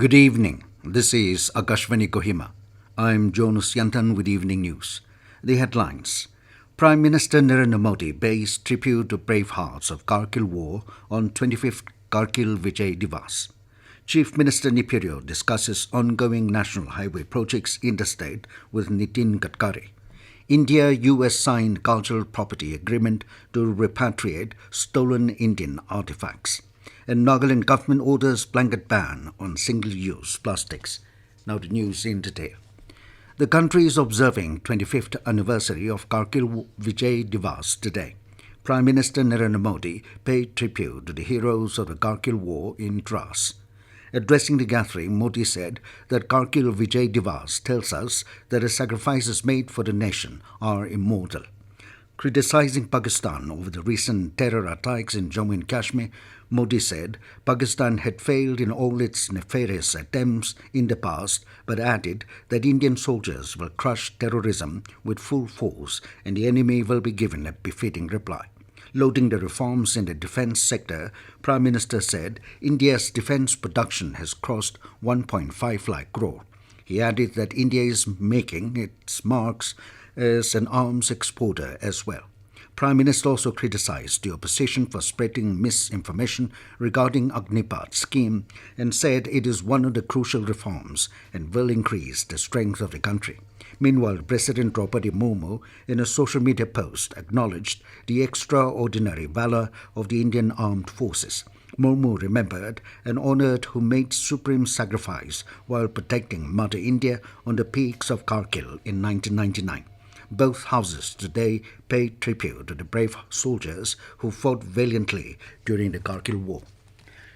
Good evening. This is Akashvani Kohima. I'm Jonas Yantan with Evening News. The headlines. Prime Minister Narendra Modi pays tribute to bravehearts of Kargil War on 25th Kargil Vijay Diwas. Chief Minister Neiphiu Rio discusses ongoing national highway projects interstate with Nitin Gadkari. India-US signed cultural property agreement to repatriate stolen Indian artifacts. And Nagaland Government orders blanket ban on single-use plastics. Now the news in detail. The country is observing 25th anniversary of Kargil Vijay Diwas today. Prime Minister Narendra Modi paid tribute to the heroes of the Kargil War in Dras. Addressing the gathering, Modi said that Kargil Vijay Diwas tells us that the sacrifices made for the nation are immortal. Criticizing Pakistan over the recent terror attacks in Jammu and Kashmir, Modi said Pakistan had failed in all its nefarious attempts in the past, but added that Indian soldiers will crush terrorism with full force and the enemy will be given a befitting reply. Lauding the reforms in the defense sector, Prime Minister said India's defense production has crossed 1.5 lakh crore. He added that India is making its marks as an arms exporter as well. Prime Minister also criticized the opposition for spreading misinformation regarding Agnipath scheme and said it is one of the crucial reforms and will increase the strength of the country. Meanwhile, President Draupadi Murmu, in a social media post, acknowledged the extraordinary valor of the Indian armed forces. Murmu remembered and honored who made supreme sacrifice while protecting Mother India on the peaks of Kargil in 1999. Both houses today paid tribute to the brave soldiers who fought valiantly during the Kargil War.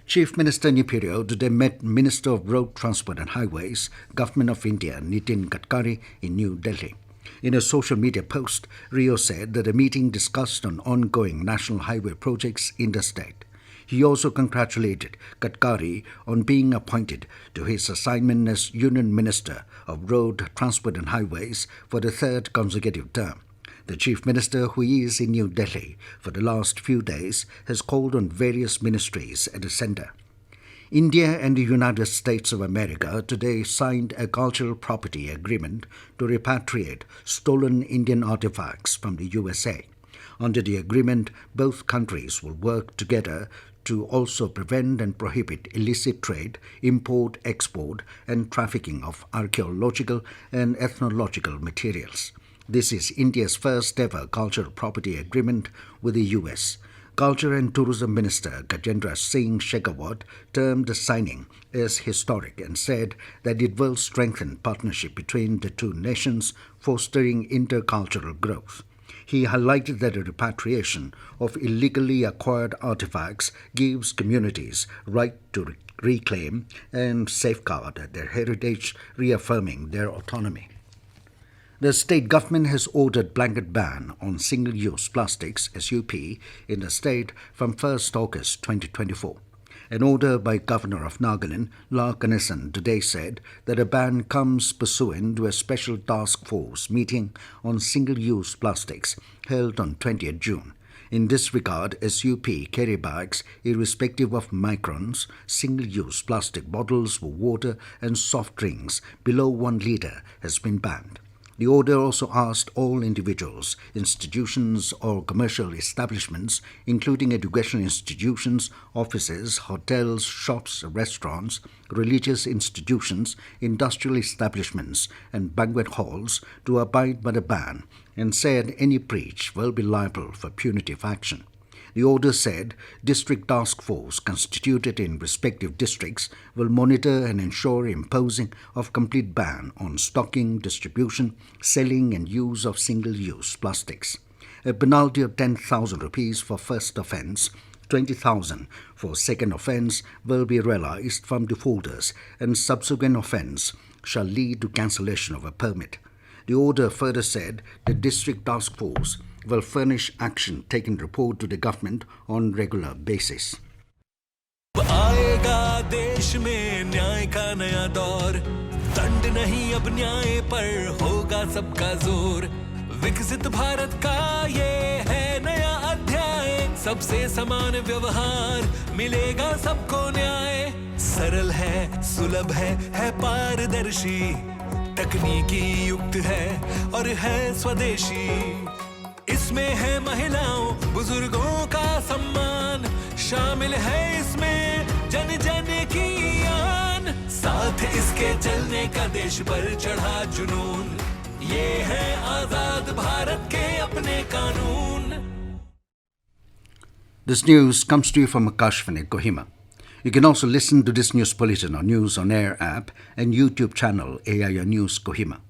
Chief Minister Neiphiu Rio today met Minister of Road Transport and Highways, Government of India, Nitin Gadkari in New Delhi. In a social media post, Rio said that the meeting discussed on ongoing national highway projects interstate. He also congratulated Gadkari on being appointed to his assignment as Union Minister of Road, Transport and Highways for the third consecutive term. The Chief Minister, who is in New Delhi for the last few days, has called on various ministries at the centre. India and the United States of America today signed a cultural property agreement to repatriate stolen Indian artifacts from the USA. Under the agreement, both countries will work together to also prevent and prohibit illicit trade, import, export, and trafficking of archaeological and ethnological materials. This is India's first ever cultural property agreement with the US. Culture and Tourism Minister Gajendra Singh Shekhawat termed the signing as historic and said that it will strengthen partnership between the two nations, fostering intercultural growth. He highlighted that the repatriation of illegally acquired artifacts gives communities right to reclaim and safeguard their heritage, reaffirming their autonomy. The state government has ordered blanket ban on single-use plastics (SUP) in the state from 1st August 2024. An order by Governor of Nagaland, La Ganesan, today said that a ban comes pursuant to a special task force meeting on single-use plastics held on 20th June. In this regard, SUP carry bags, irrespective of microns, single-use plastic bottles for water and soft drinks below 1 litre has been banned. The order also asked all individuals, institutions or commercial establishments, including educational institutions, offices, hotels, shops, restaurants, religious institutions, industrial establishments and banquet halls to abide by the ban and said any breach will be liable for punitive action. The order said district task force constituted in respective districts will monitor and ensure imposing of complete ban on stocking, distribution, selling and use of single-use plastics. A penalty of 10,000 rupees for first offence, 20,000 for second offence will be realised from defaulters and subsequent offence shall lead to cancellation of a permit. The order further said the district task force will furnish action taken report to the government on regular basis. आएगा देश में न्याय का नया दौर, दंड नहीं अब न्याय पर होगा सबका जोर। विकसित भारत का ये है नया अध्याय, सबसे समान व्यवहार मिलेगा सबको न्याय। सरल है, सुलभ है पारदर्शी, तकनीकी युक्त है और है स्वदेशी। इसमें है महिलाओं बुजुर्गों का सम्मान, शामिल है इसमें जन जन की आन। साथ इसके चलने का देश पर चढ़ा जुनून, ये है आजाद भारत के अपने कानून। This news comes to you from Akashvani, Kohima. You can also listen to this news bulletin on News on Air app and YouTube channel AIR News Kohima.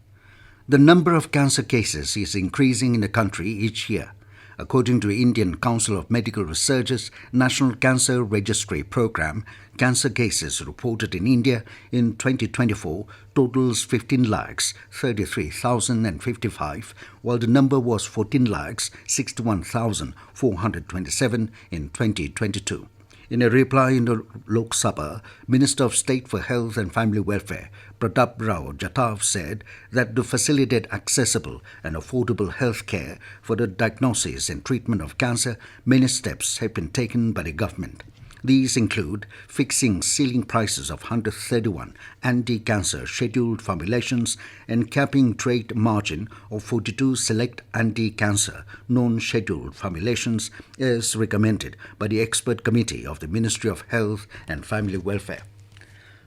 The number of cancer cases is increasing in the country each year. According to Indian Council of Medical Research's National Cancer Registry Program, cancer cases reported in India in 2024 totals 15,33,055, while the number was 14,61,427 in 2022. In a reply in the Lok Sabha, Minister of State for Health and Family Welfare, Pratap Rao Jatav, said that to facilitate accessible and affordable health care for the diagnosis and treatment of cancer, many steps have been taken by the government. These include fixing ceiling prices of 131 anti-cancer scheduled formulations and capping trade margin of 42 select anti-cancer non-scheduled formulations as recommended by the expert committee of the Ministry of Health and Family Welfare.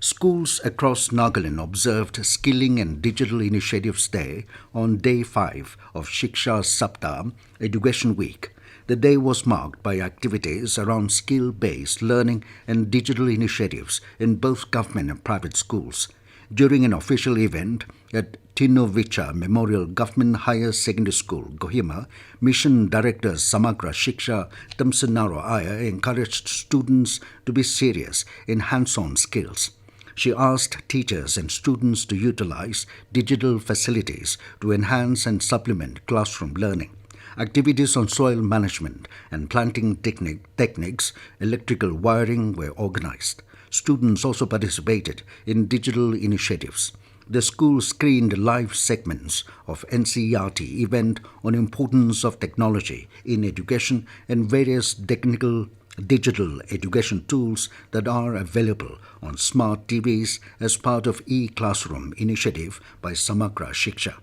Schools across Nagaland observed Skilling and Digital Initiatives Day on Day 5 of Shiksha Saptah Education Week. The day was marked by activities around skill-based learning and digital initiatives in both government and private schools. During an official event at Tinovicha Memorial Government Higher Secondary School, Kohima, Mission Director Samagra Shiksha Tamsunaro Iyer encouraged students to be serious in hands-on skills. She asked teachers and students to utilize digital facilities to enhance and supplement classroom learning. Activities on soil management and planting techniques, electrical wiring were organized. Students also participated in digital initiatives. The school screened live segments of NCERT event on importance of technology in education and various technical digital education tools that are available on smart TVs as part of e-classroom initiative by Samagra Shiksha.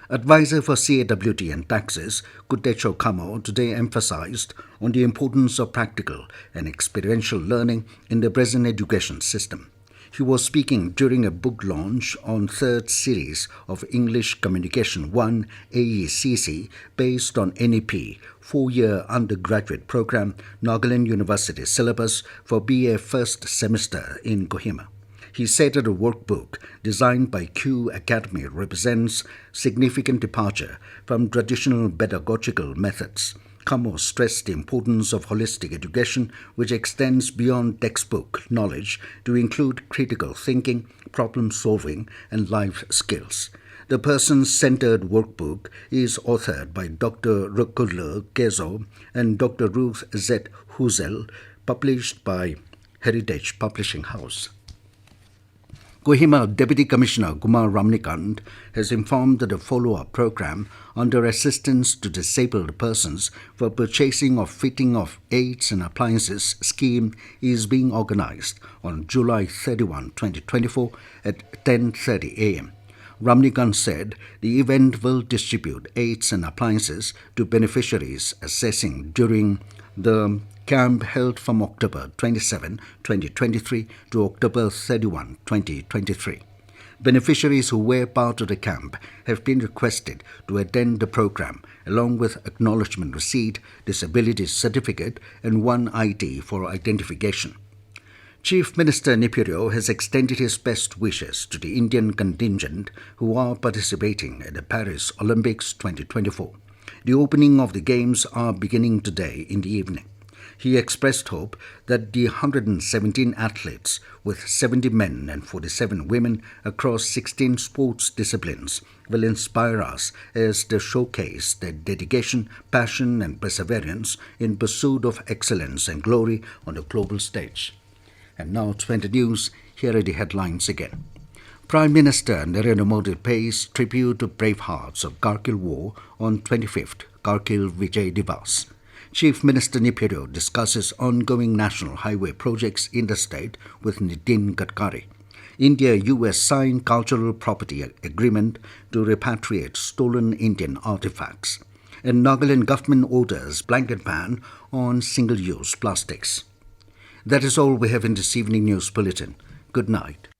Advisor for CAWT and Taxes, Kutecho Kamo, today emphasized on the importance of practical and experiential learning in the present education system. He was speaking during a book launch on third series of English Communication 1 AECC based on NEP, 4-year undergraduate program, Nagaland University syllabus for BA first semester in Kohima. He said that a workbook designed by Q Academy represents significant departure from traditional pedagogical methods. Kamo stressed the importance of holistic education, which extends beyond textbook knowledge to include critical thinking, problem-solving, and life skills. The person-centered workbook is authored by Dr. Rukulu Kezo and Dr. Ruth Z. Huzel, published by Heritage Publishing House. Kohima Deputy Commissioner Kumar Ramnikant has informed that a follow-up program under Assistance to Disabled Persons for Purchasing or Fitting of Aids and Appliances scheme is being organized on July 31, 2024 at 10:30 a.m. Ramnikant said the event will distribute aids and appliances to beneficiaries assessing during the camp held from October 27, 2023 to October 31, 2023. Beneficiaries who were part of the camp have been requested to attend the program along with acknowledgement receipt, disability certificate and one ID for identification. Chief Minister Neiphiu Rio has extended his best wishes to the Indian contingent who are participating at the Paris Olympics 2024. The opening of the Games are beginning today in the evening. He expressed hope that the 117 athletes, with 70 men and 47 women across 16 sports disciplines, will inspire us as they showcase their dedication, passion and perseverance in pursuit of excellence and glory on the global stage. And now to the news, here are the headlines again. Prime Minister Narendra Modi pays tribute to bravehearts of Kargil War on 25th, Kargil Vijay Diwas. Chief Minister Neiphiu Rio discusses ongoing national highway projects in the state with Nitin Gadkari. India-US signed cultural property agreement to repatriate stolen Indian artifacts. And Nagaland Government orders blanket ban on single-use plastics. That is all we have in this evening news bulletin. Good night.